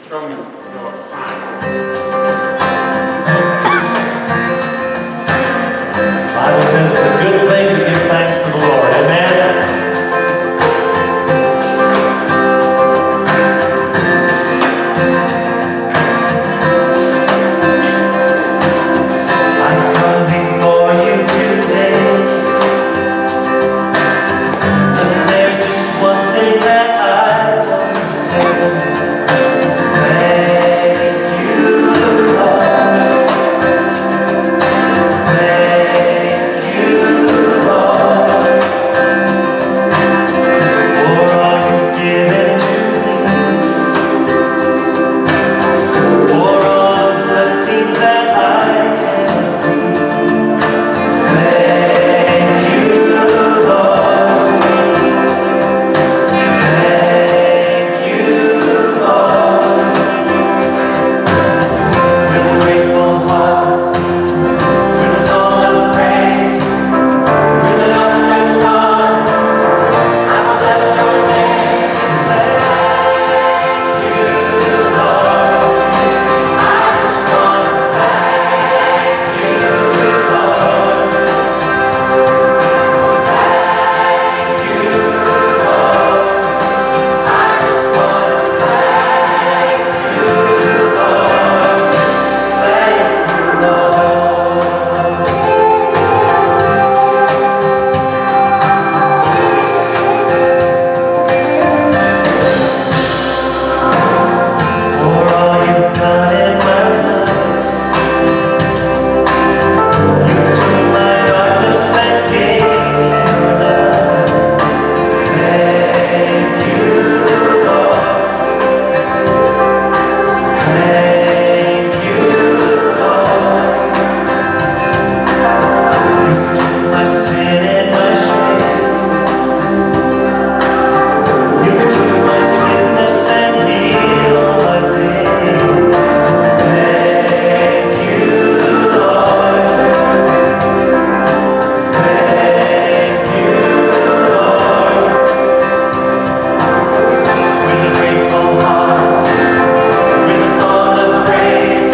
from your fire. The Bible says it's a good thing to give thanks to the Lord. Amen? I come before you today, but there's just one thing that I want to say. Thank you, Lord. Thank you, Lord, for all you've given to me, for all the blessings that I can see. Thank you, Lord. Thank you, Lord. With a grateful heart, with a song of praise, with an outstretched arm, I will bless your name. Thank you, Lord. I just want to thank you, Lord. Thank you, Lord. I just want to thank you, Lord. Thank you, Lord. For all you've done in my life, you took my darkness and gave me light. Thank you, Lord. Thank you, Lord. You took my sin and my shame. You took my sickness and healed all my pain. Thank you, Lord. Thank you, Lord. With a grateful heart, with a song of praise,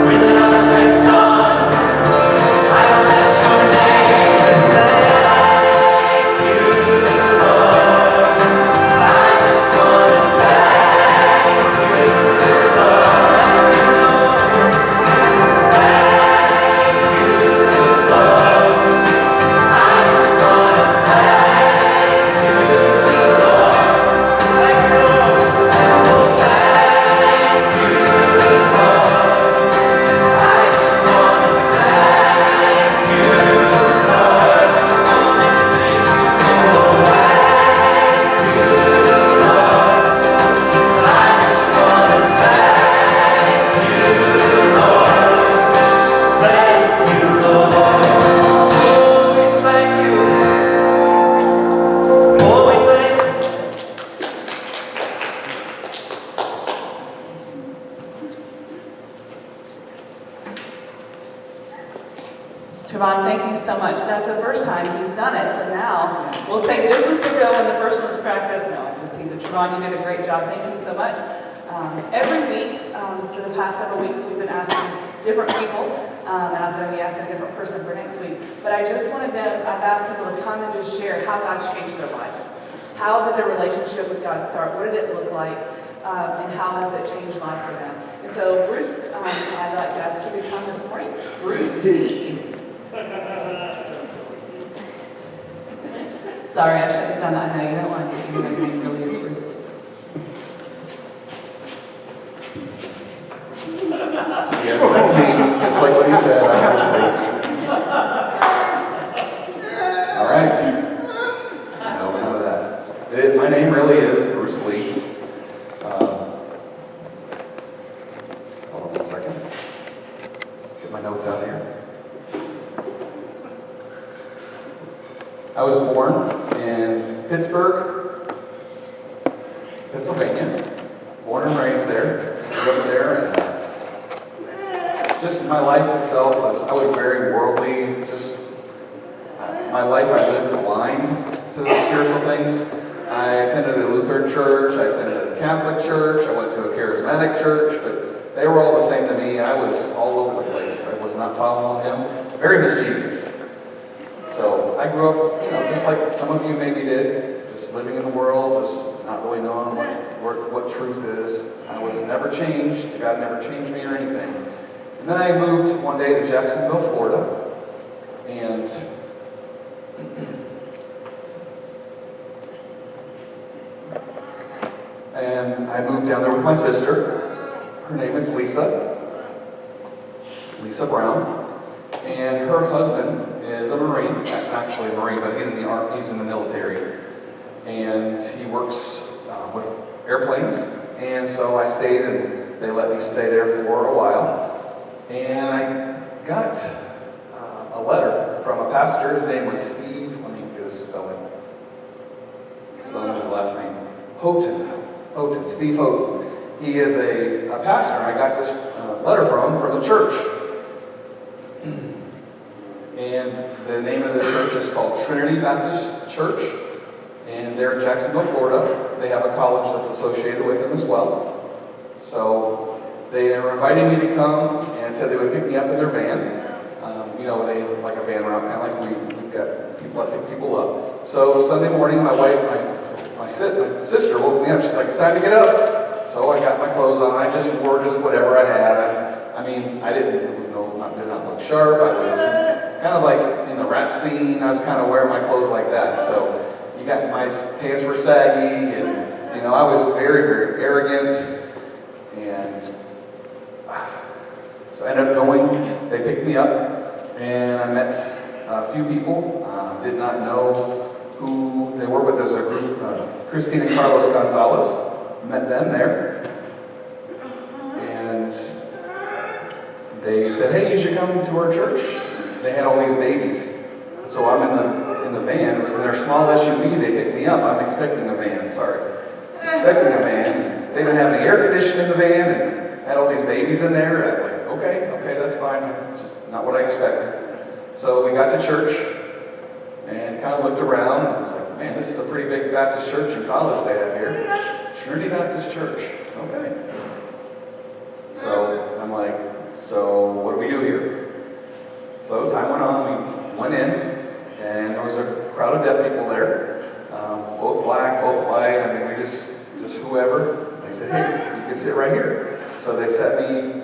with an outstretched arm, I will bless your name. Thank you, Lord. I just want to thank you, Lord. Thank you, Lord. I just want to thank you, Lord. Thank you, Lord. Oh, thank you, Lord. I just want to thank you, Lord. Just want to thank you. Oh, thank you, Lord. I just want to thank you, Lord. Thank you, Lord. Oh, we thank you. Oh, we thank you. Trevon, thank you so much. That's the first time he's done it, so now we'll say this was the real one, the first one was practice. No, I'm just teasing. Trevon, you did a great job. Thank you so much. Every week, for the past several weeks, we've been asking different people, and I'm going to be asking a different person for next week. But I just wanted them, I've asked people to come and just share how God's changed their life. How did their relationship with God start? What did it look like? And how has it changed life for them? And so, Bruce, I'd like to ask you to come this morning. Bruce E. Sorry, I shouldn't have done that. I know you don't want to get your name really is Bruce Lee. Yes, that's me, just like what he said, I'm Bruce Lee. All right. No, none of that. My name really is Bruce Lee. Hold on one second. Get my notes out here. I was born in Pittsburgh, Pennsylvania. Born and raised there. Grew up there, and just my life itself I was very worldly. Just my life I lived blind to the spiritual things. I attended a Lutheran church. I attended a Catholic church, I went to a charismatic church, but they were all the same to me. I was all over the place. I was not following him. Very mischievous. So I grew up, just like some of you maybe did, just living in the world, just not really knowing what truth is. I was never changed. God never changed me or anything. And then I moved one day to Jacksonville, Florida, and I moved down there with my sister. Her name is Lisa Brown, and her husband is a Marine, actually a Marine, but he's in the military, and he works with airplanes. And so I stayed, and they let me stay there for a while, and I got a letter from a pastor. His name was Steve. Let me get his spelling of his last name. Houghton, Steve Houghton. He is a pastor. I got this letter from the church. And the name of the church is called Trinity Baptist Church. And they're in Jacksonville, Florida. They have a college that's associated with them as well. So they were inviting me to come and said they would pick me up in their van. They like a van route, kind of like we've got people that pick people up. So Sunday morning, my sister woke me up. She's like, "It's time to get up." So I got my clothes on. I just wore whatever I had. I did not look sharp. I was kind of like in the rap scene. I was kind of wearing my clothes like that. So my pants were saggy, and I was very, very arrogant. And so I ended up going. They picked me up. And I met a few people, did not know who they were, but there's a group, Christine and Carlos Gonzalez, met them there. And they said, "Hey, you should come to our church." They had all these babies. So I'm in the van. It was in their small SUV. They picked me up. I'm expecting a van, expecting a van. They didn't have any air conditioning in the van, and had all these babies in there. I was like, okay, that's fine. Just not what I expected. So we got to church and kind of looked around and was like, "Man, this is a pretty big Baptist church and college they have here. Trinity Baptist Church. Okay." So I'm like, "So what do we do here?" So time went on. We went in, and there was a crowd of deaf people there, both black, both white. I mean, we just whoever. They said, "Hey, you can sit right here." So they set me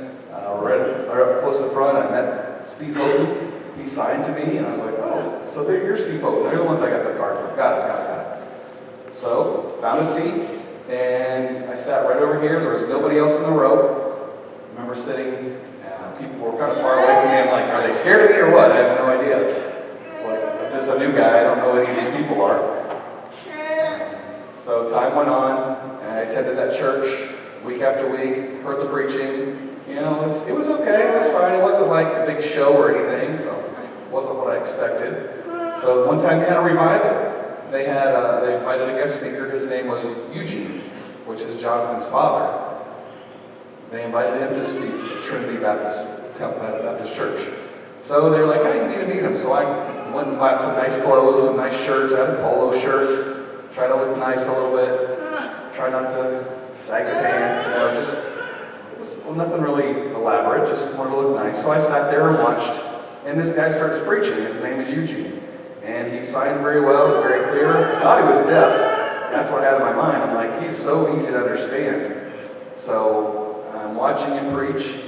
right up close to the front. I met Steve Houghton. He signed to me, and I was like, "Oh, so you're Steve Houghton. They're the ones I got the card from." Got it. So found a seat, and I sat right over here. There was nobody else in the row. I remember sitting. People were kind of far away from me. I'm like, "Are they scared of me or what?" I have no idea. Like, if this is a new guy, I don't know who any of these people are. So time went on, and I attended that church week after week, heard the preaching. It was okay, it was fine. It wasn't like a big show or anything, so it wasn't what I expected. So one time they had a revival. They invited a guest speaker. His name was Eugene, which is Jonathan's father. They invited him to speak at Trinity Baptist Church. So they were like, "Hey, you need to meet him." So I went and bought some nice clothes, some nice shirts. I had a polo shirt, try to look nice a little bit, try not to sag the pants, nothing really elaborate, just wanted to look nice. So I sat there and watched, and this guy starts preaching. His name is Eugene, and he signed very well, very clear. I thought he was deaf. That's what I had in my mind. I'm like, he's so easy to understand. So I'm watching him preach.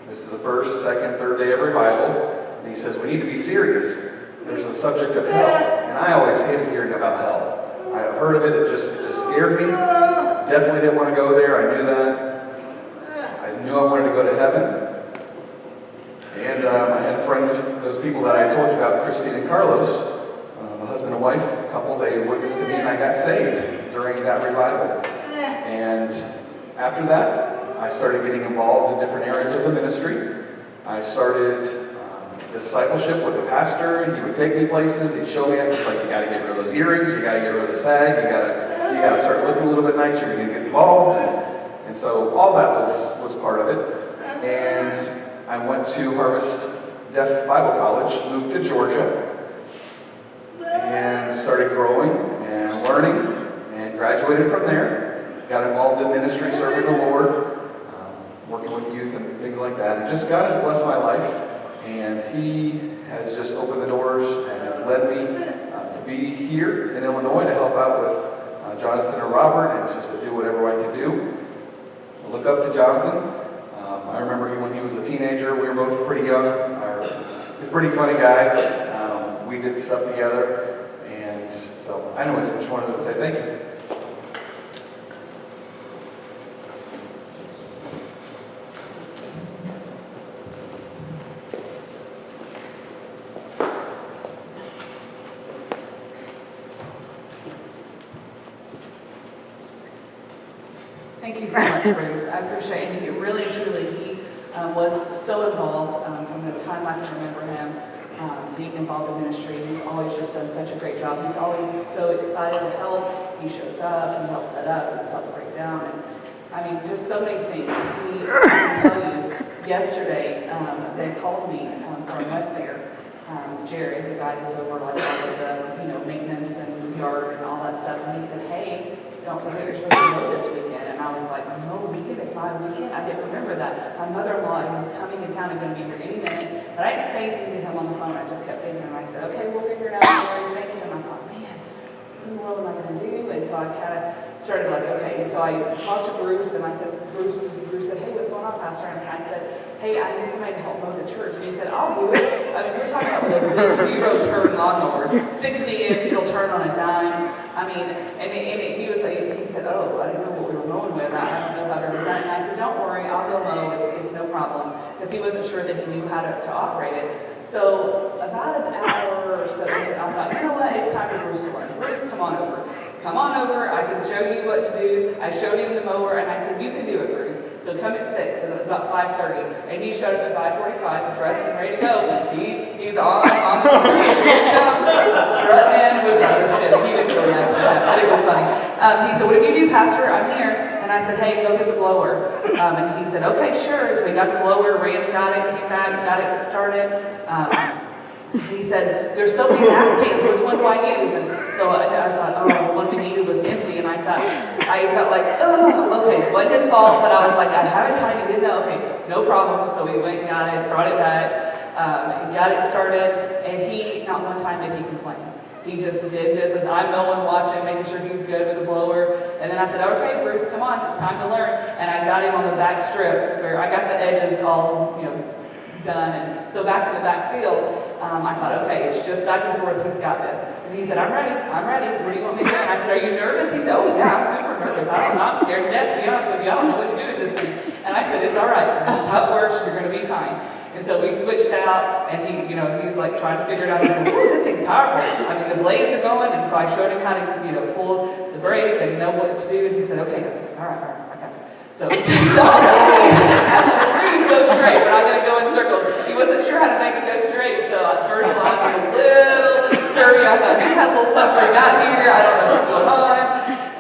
This is the first, second, third day of revival, and he says, "We need to be serious. There's a subject of hell," and I always hated hearing about hell. I had heard of it. It just scared me. Definitely didn't want to go there. I knew that. I knew I wanted to go to heaven. And I had a friend, those people that I told you about, Christine and Carlos, a husband and wife couple, they witnessed to me, and I got saved during that revival. And after that, I started getting involved in different areas of the ministry. I started discipleship with the pastor. He would take me places. He'd show me. It's like, you got to get rid of those earrings. You got to get rid of the sag. You got to start looking a little bit nicer. You're going to get involved. And so all that was part of it. And I went to Harvest Deaf Bible College, moved to Georgia, and started growing and learning, and graduated from there. got involved in ministry, serving the Lord, working with youth and things like that. And just God has blessed my life, and He has just opened the doors and has led me to be here in Illinois to help out with Jonathan and Robert, and just to do whatever I can do. I look up to Jonathan. I remember when he was a teenager, we were both pretty young. He's a pretty funny guy. We did stuff together, and so anyways, I just wanted to say thank you. Thank you so much, Bruce. I appreciate it. He really, truly, he was so involved from the time I can remember him being involved in ministry. He's always just done such a great job. He's always so excited to help. He shows up, he helps set up, he helps break down. And I mean, just so many things. I can tell you, yesterday, they called me from Westmere. Jared, the guy that's over like all of the, maintenance and yard and all that stuff, and he said, hey, don't forget you're supposed to go this weekend. And I was like, no weekend, it's my weekend. I didn't remember that. My mother-in-law is coming to town and going to be here any minute. But I didn't say anything to him on the phone. I just kept thinking, and I said, okay, we'll figure it out. No worries, thank you. And I thought, man, what in the world am I going to do? And so I kind of started like, okay. So I talked to Bruce, and I said, Bruce said, hey, what's going on, Pastor? And I said, hey, I need somebody to help mow the church. And he said, I'll do it. I mean, we're talking about those big zero-turn lawnmowers, 60-inch, it'll turn on a dime. I mean, he said, oh, I didn't know what we were mowing with. I don't know if I've ever done it. And I said, don't worry, I'll go mow. It's no problem. Because he wasn't sure that he knew how to operate it. So about an hour or so, I thought, you know what, it's time for Bruce to learn. Bruce, come on over. Come on over, I can show you what to do. I showed him the mower, and I said, you can do it, Bruce. So come at 6, and it was about 5:30. And he showed up at 5:45, dressed and ready to go. He's on the roof, strutting in with us. He didn't really act like that, but it was funny. He said, what do you do, Pastor? I'm here. And I said, hey, go get the blower. And he said, okay, sure. So we got the blower, ran and got it, came back, got it started. He said, there's so many gas cans, which one do I use? And so I thought, oh, the one we needed was empty. And I felt like, oh, okay, wasn't his fault, but I was like, I haven't kind of didn't know, okay, no problem. So we went and got it, brought it back, got it started, and not one time did he complain. He just did this as I'm mowing, watching, making sure he's good with the blower. And then I said, okay, Bruce, come on, it's time to learn. And I got him on the back strips where I got the edges all, done. And so back in the backfield, I thought, okay, it's just back and forth, he's got this. And he said, I'm ready. What do you want me to do? And I said, are you nervous? He said, oh yeah, I'm super nervous. I'm not scared to death, to be honest with you. I don't know what to do with this thing. And I said, it's all right. This is how it works. You're going to be fine. And so we switched out, and he's like trying to figure it out. He said, oh, this thing's powerful. I mean, the blades are going. And so I showed him how to, pull the brake and know what to do. And he said, okay, all right, I got it. So he takes off, and the Bruce goes straight. We're not going to go in circles. He wasn't sure how to make it go straight, so at first line was a little curvy. I thought, he's had a little something got here. I don't know what's going on.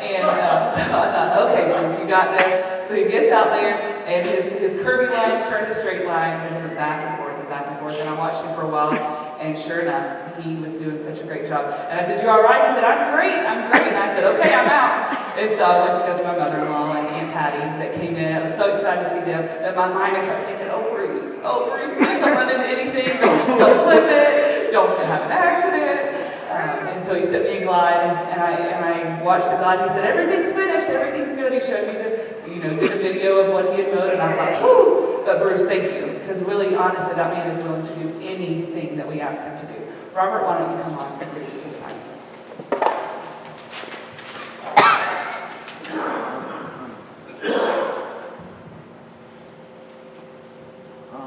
And so I thought, okay, Bruce, you got this. So he gets out there, and his curvy lines turn to straight lines, and we're back and forth and back and forth. And I watched him for a while, and sure enough, he was doing such a great job. And I said, you all right? He said, I'm great. And I said, okay, I'm out. And so I went to go see my mother-in-law and Aunt Patty that came in. I was so excited to see them. But my mind, I kept thinking, oh, Bruce, please don't run into anything. Don't flip it. Don't have an accident. And so he sent me a glide, and I watched the glide. He said, everything's finished. Everything's good. He showed me did a video of what he had mowed, and I thought, whew. But Bruce, thank you. Because really, honestly, that man is willing to do anything that we ask him to do. Robert, why don't you come on and preach this time?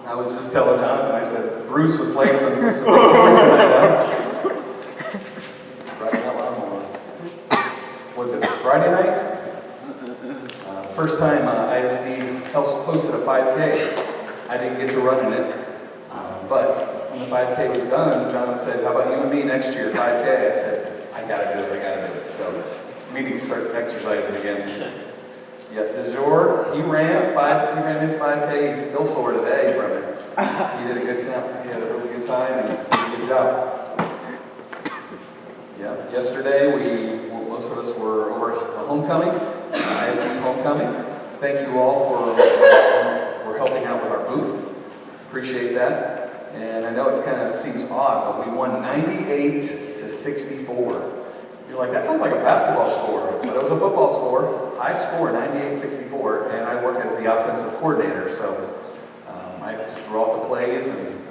I was just telling Jonathan, I said, Bruce was playing some big toys tonight. Right now, was it Friday night? First time ISD hosted a 5K. I didn't get to run in it. But when the 5K was done, Jonathan said, how about you and me next year, 5K? I said, I gotta do it. So, meeting started exercising again. Yep, DeJour, he ran his 5K, he's still sore today from it. He did a good time, he had a really good time, and did a good job. Yeah, yesterday, most of us were over at homecoming, ISD's coming. Thank you all for helping out with our booth. Appreciate that. And I know it kind of seems odd, but we won 98-64. You're like, that sounds like a basketball score, but it was a football score. High score, 98-64, and I work as the offensive coordinator, so I just throw out the plays, and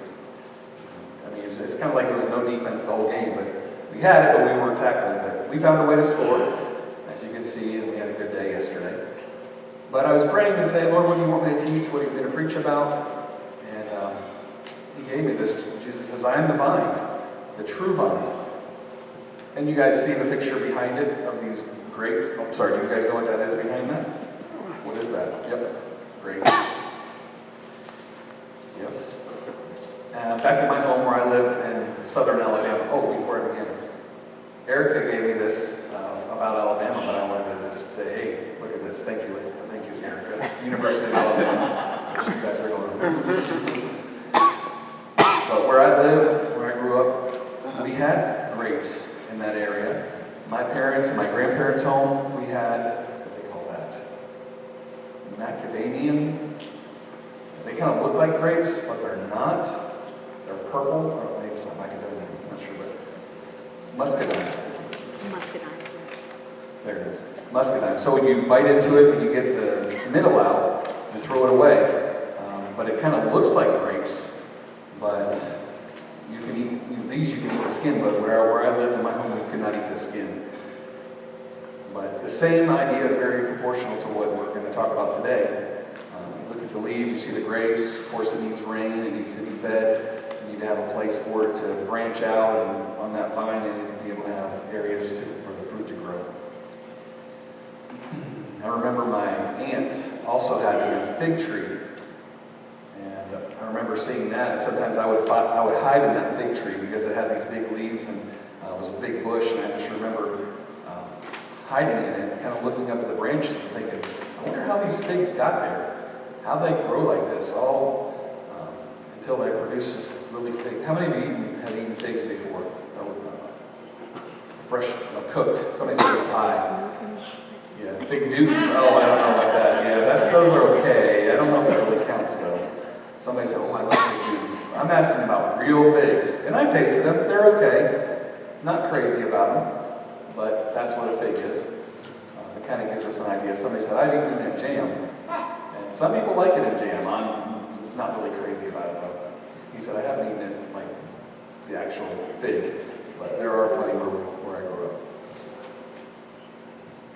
I mean, it's kind of like there was no defense the whole game, but we had it, but we weren't tackling. But we found a way to score, as you can see, and we had a good day yesterday. But I was praying and saying, Lord, what do you want me to teach? What are you going to preach about? And He gave me this. Jesus says, I am the vine, the true vine. And you guys see the picture behind it of these grapes. Oh, sorry, do you guys know what that is behind that? What is that? Yep, grapes. Yes. Back in my home where I live in southern Alabama. Oh, before I begin, Erica gave me this about Alabama, but I wanted to just say, hey, look at this. Thank you, Erica. University of Alabama. She's back there going. But where I lived, where I grew up, we had grapes in that area. My parents and my grandparents' home, we had, what do they call that? Macadamian. They kind of look like grapes, but they're not. They're purple, or maybe it's not macadamia, I'm not sure, but muscadines. Muscadines. There it is. Muscadine. So when you bite into it and you get the middle out and throw it away, but it kind of looks like grapes, but you can eat, these you can eat the skin, but where I lived in my home, we could not eat the skin. But the same idea is very proportional to what we're going to talk about today. You look at the leaves, you see the grapes, of course it needs rain, it needs to be fed, you need to have a place for it to branch out, and on that vine they need to be able to have areas for the fruit to grow. I remember my aunt also having a fig tree, and I remember seeing that, and sometimes I would hide in that fig tree because it had these big leaves, and it was a big bush, and I just remember hiding in it, kind of looking up at the branches and thinking, I wonder how these figs got there. How they grow like this, all until they produce this really fig. How many of you have eaten figs before? Fresh, cooked. Somebody said pie. Yeah, fig Newtons. Oh, I don't know about that. Yeah, those are okay. I don't know if that really counts though. Somebody said, oh, I love fig Newtons. I'm asking about real figs, and I tasted them. They're okay. Not crazy about them, but that's what a fig is. It kind of gives us an idea. Somebody said, I've eaten it in jam. And some people like it in jam. I'm not really crazy about it though. He said, I haven't eaten it like the actual fig, but there are plenty where I grew up.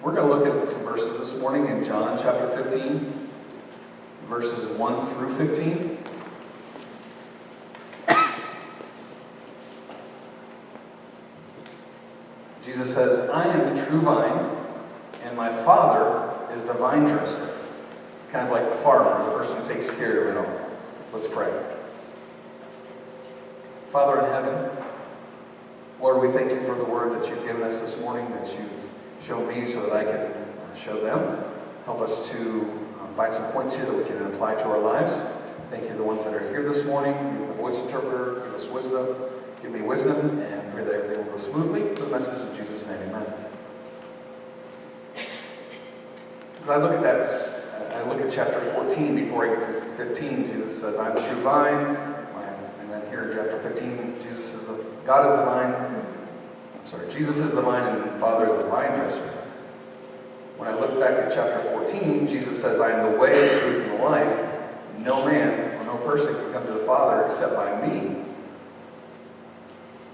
We're going to look at some verses this morning in John chapter 15, verses 1 through 15. Jesus says, I am the true vine, and my Father is the vine dresser. It's kind of like the farmer, the person who takes care of it all. Let's pray. Father in heaven, Lord, we thank you for the word that you've given us this morning, that you've shown me so that I can show them. Help us to find some points here that we can apply to our lives. Thank you, the ones that are here this morning. Give the voice interpreter, give us wisdom. Give me wisdom, and pray that everything will go smoothly. For the message in Jesus' name, amen. As I look at that, I look at chapter 14 before I get to 15. Jesus says, I'm the true vine. And then here in chapter 15, Jesus is the vine and the Father is the vine dresser. When I look back at chapter 14, Jesus says, I am the way, the truth, and the life. No man or no person can come to the Father except by me.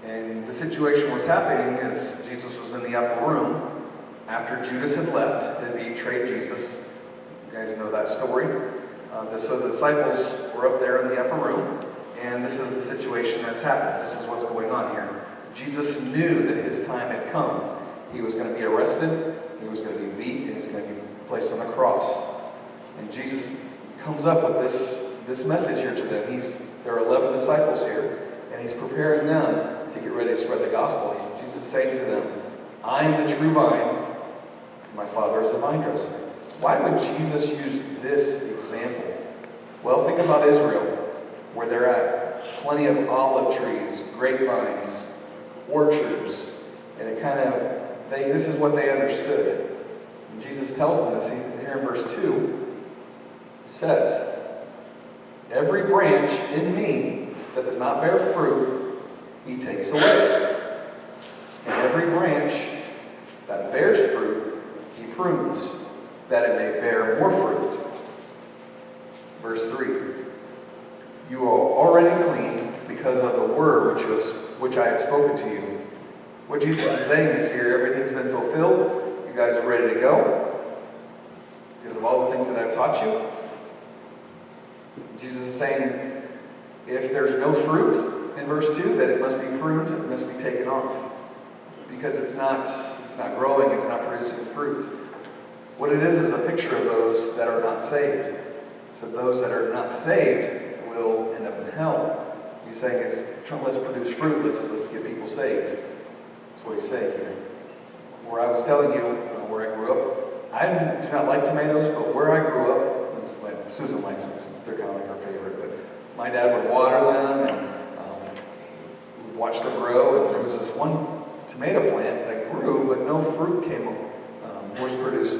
And the situation was happening as Jesus was in the upper room after Judas had left and betrayed Jesus. You guys know that story. So the disciples were up there in the upper room, and this is the situation that's happened. This is what's going on here. Jesus knew that his time had come. He was going to be arrested, he was going to be beat, and he's going to be placed on the cross. And Jesus comes up with this message here to them. There are 11 disciples here, and he's preparing them to get ready to spread the gospel. Jesus is saying to them, I am the true vine, my Father is the vine dresser. Why would Jesus use this example? Well, think about Israel, where they're at. Plenty of olive trees, grapevines, orchards, and it kind of, this is what they understood. And Jesus tells them this, here here in verse 2, it says, "Every branch in me that does not bear fruit, he takes away. And every branch that bears fruit, he prunes, that it may bear more fruit." Verse 3, "You are already clean because of the word which I have spoken to you." What Jesus is saying is here, everything's been fulfilled. You guys are ready to go because of all the things that I've taught you. Jesus is saying, if there's no fruit in verse 2, that it must be pruned, it must be taken off. Because it's not growing, it's not producing fruit. What it is a picture of those that are not saved. So those that are not saved will end up in hell. He's saying, let's produce fruit, let's get people saved. That's what he's saying here. Where I was telling you, where I grew up, I do not like tomatoes, but where I grew up, like Susan likes them, they're kind of like her favorite, but my dad would water them and we'd watch them grow, and there was this one tomato plant that grew, but no fruit was produced.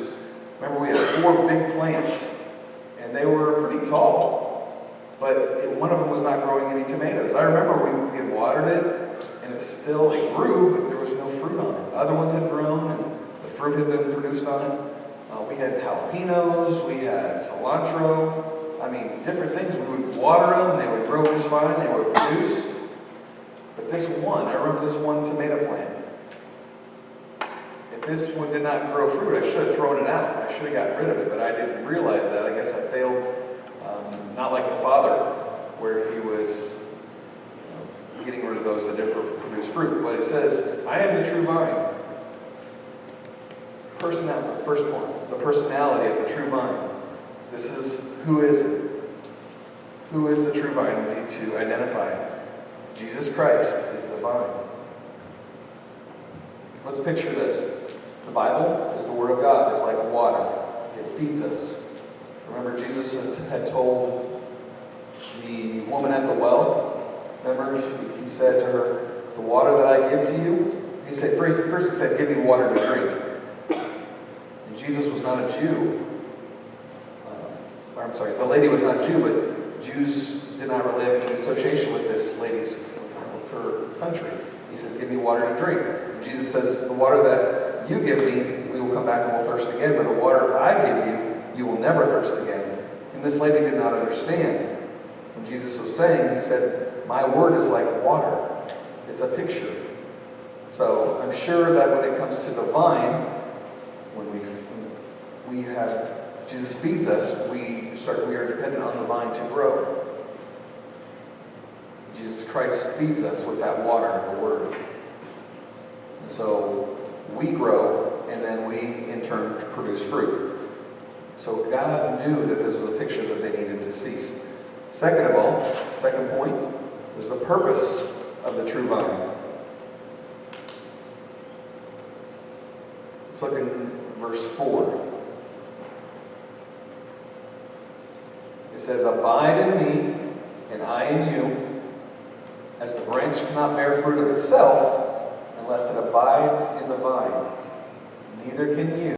Remember, we had 4 big plants, and they were pretty tall, but one of them was not growing any tomatoes. I remember we had watered it, and it grew, but there was no fruit on it. Other ones had grown, and the fruit had been produced on it. We had jalapenos, we had cilantro, different things. We would water them, and they would grow just fine, they would produce. But I remember this one tomato plant. If this one did not grow fruit, I should have thrown it out. I should have gotten rid of it, but I didn't realize that. I guess I failed, not like the Father, where he was getting rid of those that didn't produce fruit. But it says, "I am the true vine." Personality, first point, the personality of the true vine. This is, who is it? Who is the true vine? We need to identify it. Jesus Christ is the vine. Let's picture this. The Bible is the Word of God. It's like water. It feeds us. Remember, Jesus had told the woman at the well, remember, he said to her, "The water that I give to you," he said, first he said, "Give me water to drink." And Jesus was not a Jew. The lady was not a Jew, but Jews did not really have any association with this lady's, with her country. He says, "Give me water to drink." And Jesus says, "The water that you give me, we will come back and we'll thirst again, but the water I give you, you will never thirst again." And this lady did not understand. When Jesus was saying, he said, "My word is like water." It's a picture. So I'm sure that when it comes to the vine, when we have Jesus feeds us, we are dependent on the vine to grow. Jesus Christ feeds us with that water, the Word. And so we grow, and then we in turn produce fruit. So God knew that this was a picture that they needed to see. Second of all, second point, was the purpose of the true vine. Let's look in verse 4. It says, "Abide in me, and I in you, as the branch cannot bear fruit of itself unless it abides in the vine. Neither can you